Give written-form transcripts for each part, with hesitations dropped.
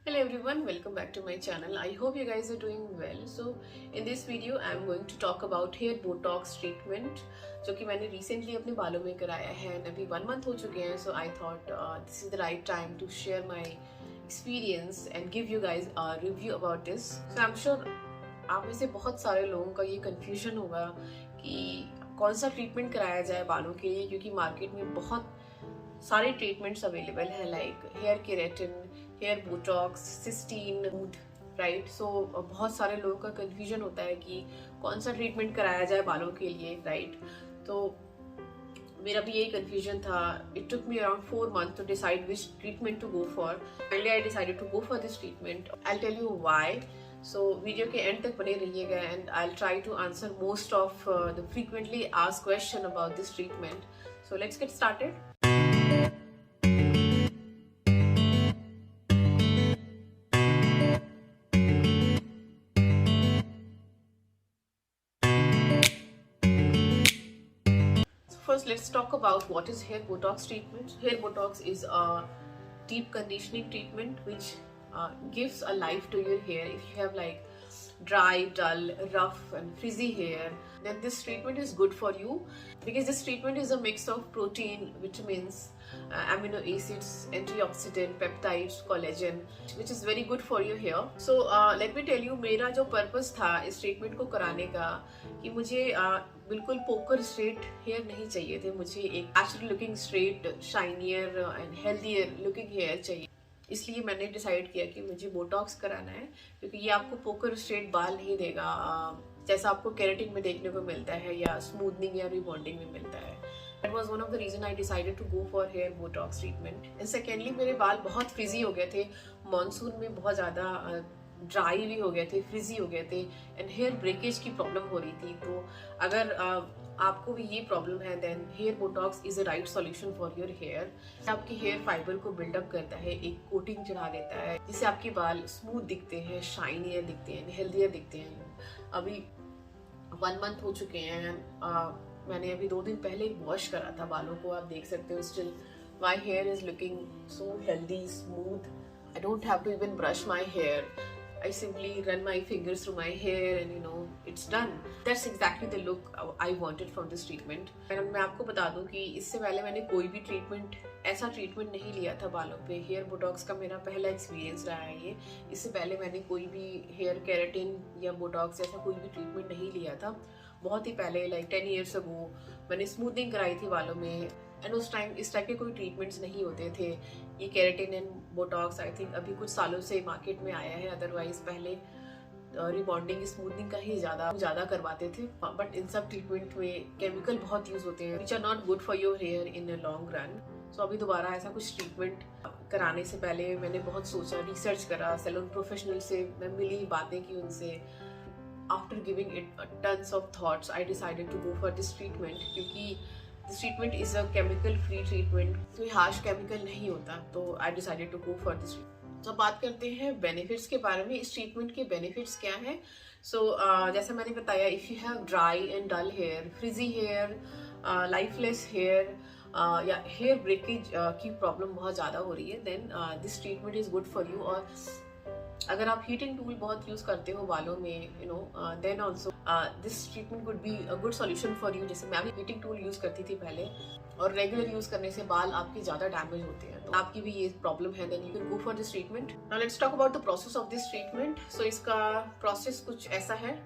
Hello everyone, welcome back to my channel. I hope you guys are doing well. So in this video I am going to talk about hair botox treatment जो कि मैंने recently अपने बालों में कराया है and अभी 1 month हो चुके हैं. So I thought this is the right time to share my experience and give you guys a review about this. So I'm sure आप में से बहुत सारे लोगों का ये confusion होगा कि कौन सा ट्रीटमेंट कराया जाए बालों के लिए, क्योंकि मार्केट में बहुत सारे ट्रीटमेंट्स अवेलेबल हैं like hair keratin, hair botox, cysteine, right. So बहुत सारे लोगों का कंफ्यूजन होता है कि कौन सा ट्रीटमेंट कराया जाए बालों के लिए, राइट. तो मेरा भी यही कंफ्यूजन था. It took me around 4 months to decide which treatment to go for. Finally I decided to go for this treatment. I will tell you why. So video के एंड तक बने रहिएगा and I will try to answer most of the frequently asked question about this treatment. So let's get started. First, let's talk about what is hair botox treatment. Hair botox is a deep conditioning treatment which gives a life to your hair. If you have like dry, dull, rough and frizzy hair, then this treatment is good for you because this treatment is a mix of protein, vitamins, amino acids, antioxidant, peptides, collagen, which is very good for your hair. So let me tell you, मेरा जो purpose था इस treatment को कराने का कि मुझे बिल्कुल पोकर स्ट्रेट हेयर नहीं चाहिए थे. मुझे एक natural looking straight, shinier and healthier looking hair चाहिए. इसलिए मैंने डिसाइड किया कि मुझे बोटॉक्स कराना है, क्योंकि ये आपको पोकर स्ट्रेट बाल नहीं देगा जैसा आपको केराटिन में देखने को मिलता है या स्मूथनिंग या रिबॉन्डिंग में मिलता है. That was one of the reason I decided to go for hair botox treatment. And secondly, मेरे बाल बहुत फ्रिजी हो गए थे. मॉनसून में बहुत ज़्यादा ड्राई भी हो गए थे, फ्रिजी हो गए थे एंड हेयर ब्रेकेज की प्रॉब्लम हो रही थी. तो अगर आपको भी ये प्रॉब्लम है then hair botox is a right solution for your hair. आपके हेयर फाइबर को बिल्डअप करता है, एक कोटिंग चढ़ा देता है जिससे आपके बाल स्मूथ दिखते हैं, शाइनियर दिखते हैं, हेल्दियर दिखते हैं. अभी 1 month हो चुके हैं. मैंने अभी 2 दिन पहले वॉश करा था बालों को. आप देख सकते हो still my here is looking so healthy, smooth. I don't have to even brush my hair. I simply run my fingers through my hair and it's done. That's exactly the look I wanted from this treatment. And मैं आपको बता दूं कि इससे पहले मैंने कोई भी ऐसा ट्रीटमेंट नहीं लिया था बालों पे. हेयर बोटॉक्स का मेरा पहला एक्सपीरियंस रहा है ये. इससे पहले मैंने कोई भी हेयर केराटिन या बोटॉक्स ऐसा कोई भी ट्रीटमेंट नहीं लिया था. बहुत ही पहले लाइक 10 years ago मैंने स्मूथनिंग कराई थी बालों में एंड उस टाइम इस टाइप के कोई ट्रीटमेंट्स नहीं होते थे. ये keratin and Botox I think अभी कुछ सालों से मार्केट में आया है. अदरवाइज पहले रिबॉन्डिंग, स्मूथनिंग का ही ज़्यादा करवाते थे. बट इन सब ट्रीटमेंट में केमिकल बहुत यूज होते हैं which are not good for your hair in a long run. So अभी दोबारा ऐसा कुछ ट्रीटमेंट कराने से पहले मैंने बहुत सोचा, रिसर्च करा, सैलून प्रोफेशनल से मैं मिली, बातें की उनसे. After giving it tons of thoughts, I decided to go for this treatment क्योंकि this treatment is a chemical free treatment. कोई harsh chemical नहीं होता. तो I decided to go for this treatment. तो बात करते हैं बेनिफिट्स के बारे में. इस ट्रीटमेंट के बेनिफिट्स क्या हैं? सो जैसे मैंने बताया, if you have dry and dull hair, frizzy hair, lifeless hair या हेयर ब्रेकेज की प्रॉब्लम बहुत ज़्यादा हो रही है, then this treatment is good for you. और अगर आप हीटिंग टूल बहुत यूज करते हो बालों में, then also this treatment would be a good solution for you. जैसे मैं भी हीटिंग टूल यूज करती थी पहले, और रेगुलर यूज करने से बाल आपके ज्यादा डैमेज होते हैं. तो आपकी भी ये प्रॉब्लम है, then you can go for this treatment. Now let's talk about the process of this treatment. So इसका प्रोसेस कुछ ऐसा है.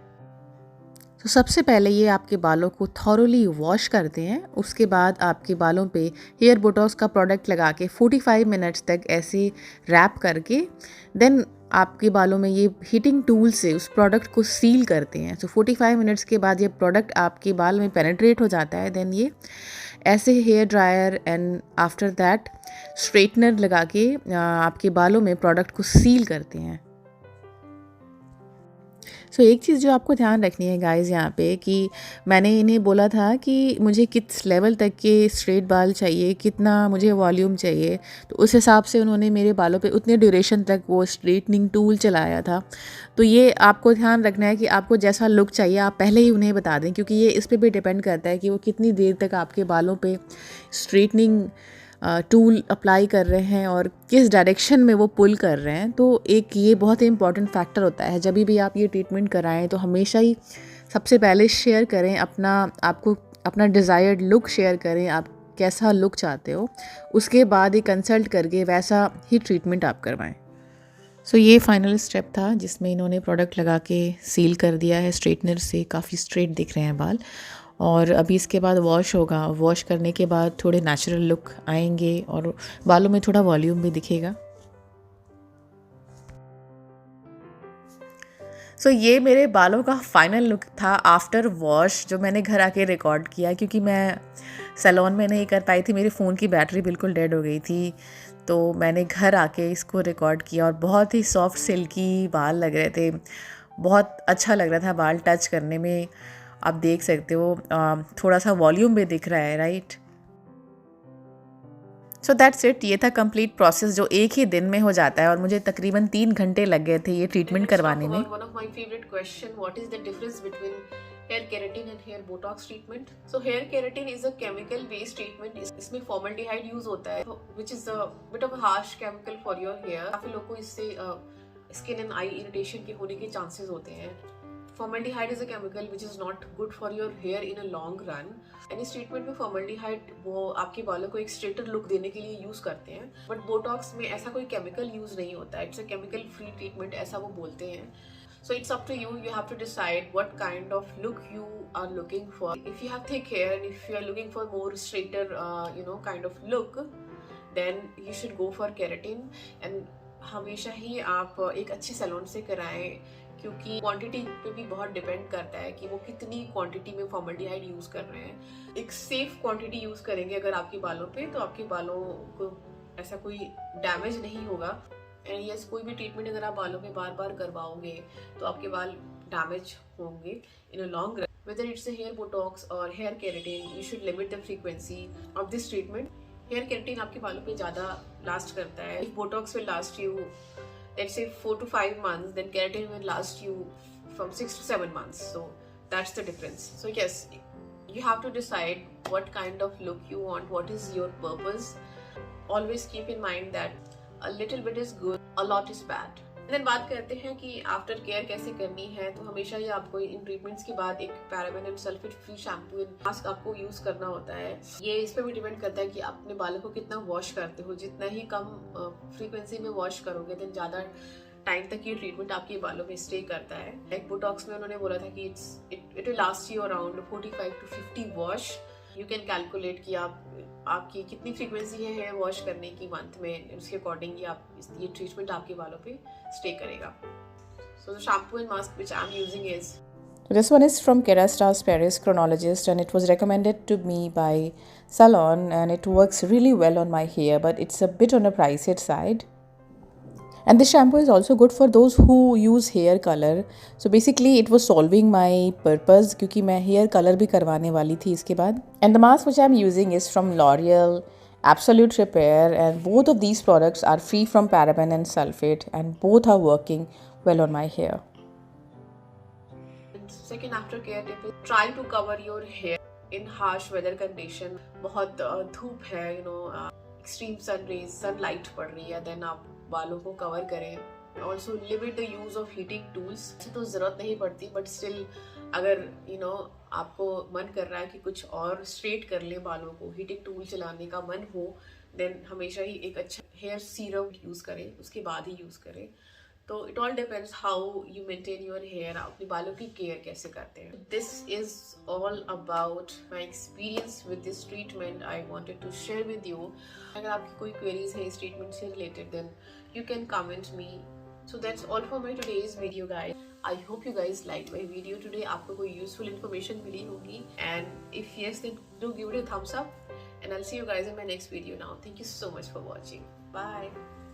तो सबसे पहले ये आपके बालों को थॉरोली वॉश करते हैं. उसके बाद आपके बालों पे हेयर बोटॉक्स का प्रोडक्ट लगा के 45 मिनट्स तक ऐसे रैप करके देन आपके बालों में ये हीटिंग टूल से उस प्रोडक्ट को सील करते हैं. तो 45 मिनट्स के बाद ये प्रोडक्ट आपके बाल में पेनिट्रेट हो जाता है. देन ये ऐसे hair dryer and after that straightener लगा के आपके बालों में प्रोडक्ट को सील करते हैं. सो एक चीज़ जो आपको ध्यान रखनी है गाइस यहाँ पे, कि मैंने इन्हें बोला था कि मुझे किस लेवल तक के स्ट्रेट बाल चाहिए, कितना मुझे वॉल्यूम चाहिए. तो उस हिसाब से उन्होंने मेरे बालों पे उतने ड्यूरेशन तक वो स्ट्रेटनिंग टूल चलाया था. तो ये आपको ध्यान रखना है कि आपको जैसा लुक चाहिए आप पहले ही उन्हें बता दें, क्योंकि ये इस पर भी डिपेंड करता है कि वो कितनी देर तक आपके बालों पे स्ट्रेटनिंग टूल अप्लाई कर रहे हैं और किस डायरेक्शन में वो पुल कर रहे हैं। तो एक ये बहुत ही इंपॉर्टेंट फैक्टर होता है। जब भी आप ये ट्रीटमेंट कराएं तो हमेशा ही सबसे पहले शेयर करें आपको अपना डिज़ायर्ड लुक शेयर करें, आप कैसा लुक चाहते हो, उसके बाद ही कंसल्ट करके वैसा ही ट्रीटमेंट आप करवाएं। सो ये फाइनल स्टेप था जिसमें इन्होंने प्रोडक्ट लगा के सील कर दिया है स्ट्रेटनर से। काफ़ी स्ट्रेट दिख रहे हैं बाल। और अभी इसके बाद वॉश होगा। वॉश करने के बाद थोड़े नेचुरल लुक आएंगे और बालों में थोड़ा वॉल्यूम भी दिखेगा। सो ये मेरे बालों का फाइनल लुक था आफ्टर वॉश, जो मैंने घर आके रिकॉर्ड किया, क्योंकि मैं सैलून में नहीं कर पाई थी। मेरे फ़ोन की बैटरी बिल्कुल डेड हो गई थी, तो मैंने घर आके इसको रिकॉर्ड किया। और बहुत ही सॉफ्ट सिल्की बाल लग रहे थे, बहुत अच्छा लग रहा था बाल टच करने में। आप देख सकते हो थोड़ा सा वॉल्यूम भी दिख रहा है, राइट। So that's it. ये था कंप्लीट प्रोसेस जो एक ही दिन में हो जाता है और मुझे तकरीबन 3 घंटे लग गए थे ये ट्रीटमेंट करवाने में। One of my favorite question, what is the difference between hair keratin and hair botox treatment? So hair keratin is a chemical based treatment. इसमें formaldehyde use होता है, which is a bit of a harsh chemical for your hair. काफी लोगों को इससे skin and eye irritation के होने के chances होते हैं। Formaldehyde is a chemical which is not good for your hair in a long run. And इस ट्रीटमेंट में formaldehyde वो आपके बालों को एक स्ट्रेटर लुक देने के लिए यूज करते हैं, बट बोटॉक्स में ऐसा कोई केमिकल यूज नहीं होता है। It's a chemical free treatment, ऐसा वो बोलते हैं। So it's up to you. You have to decide what kind of look you are looking for. If you have thick hair and if you are looking for more straighter, kind of look, then you should go for keratin. And हमेशा ही आप एक अच्छे salon से कराएं, क्योंकि quantity पे भी बहुत डिपेंड करता है कि वो कितनी क्वांटिटी में फॉर्मल्डिहाइड यूज कर रहे हैं। एक सेफ क्वांटिटी यूज करेंगे अगर आपके बालों पे, तो आपके बालों को ऐसा कोई डैमेज नहीं होगा। एंड यस, कोई भी ट्रीटमेंट अगर आप बालों में बार बार करवाओगे तो आपके बाल डैमेज होंगे in a long run. Whether it's a hair botox or hair keratin, you should limit the frequency of this treatment. Hair keratin आपके बालों पे ज़्यादा लास्ट करता है। If botox will last you, let's say 4 to 5 months, then keratin will last you from 6 to 7 months. So that's the difference. So yes, you have to decide what kind of look you want, what is your purpose. Always keep in mind that a little bit is good, a lot is bad. Then बात करते हैं कि after care कैसे करनी है। तो हमेशा ही आपको इन ट्रीटमेंट्स के बाद एक paraben and sulphate free shampoo and mask आपको यूज करना होता है। ये इस पे भी डिपेंड करता है कि आप अपने बालों को कितना वॉश करते हो। जितना ही कम फ्रीक्वेंसी में वॉश करोगे, देन ज्यादा टाइम तक ये ट्रीटमेंट आपके बालों में स्टे करता है। लाइक बोटॉक्स में उन्होंने बोला था कि it will last you around 45 to 50 wash. You can calculate कि आपकी कितनी फ्रीक्वेंसी है हेयर वॉश करने की मंथ में, उसके अकॉर्डिंग ये ट्रीटमेंट आपके बालों पे स्टे करेगा। So the shampoo and mask which I am using is, this one is from Kerastase Paris Chronologist, and it was recommended to me by Salon, and it works really well on my hair, but it's a bit on a pricey side. And this shampoo is also good for those who use hair color. So basically it was solving my purpose, क्योंकि मैं hair color भी करवाने वाली थी इसके बाद. And the mask which I'm using is from L'Oreal Absolute Repair, and both of these products are free from paraben and sulfate, and both are working well on my hair. Second after care tip is try to cover your hair in harsh weather condition. बहुत धूप है, extreme sun rays, sunlight पड़ रही है, then आप बालों को cover करें। Also limit the use of heating tools. तो जरूरत नहीं पड़ती, बट स्टिल अगर आपको मन कर रहा है कि कुछ और स्ट्रेट कर ले बालों को, हीटिंग टूल चलाने का मन हो, देन हमेशा ही एक अच्छा हेयर सीरम यूज करें, उसके बाद ही यूज करें। तो it all depends how you maintain your hair, अपने बालों की केयर कैसे करते हैं। This is all about my experience with this treatment I wanted to share with you. अगर आपकी कोई क्वेरीज है इस ट्रीटमेंट से related, then you can comment me. So that's all for my today's video, guys. I hope you guys liked my video today. आपको कोई useful information मिली होगी, and if yes, then do give it a thumbs up, and I'll see you guys in my next video now. Thank you so much for watching. Bye.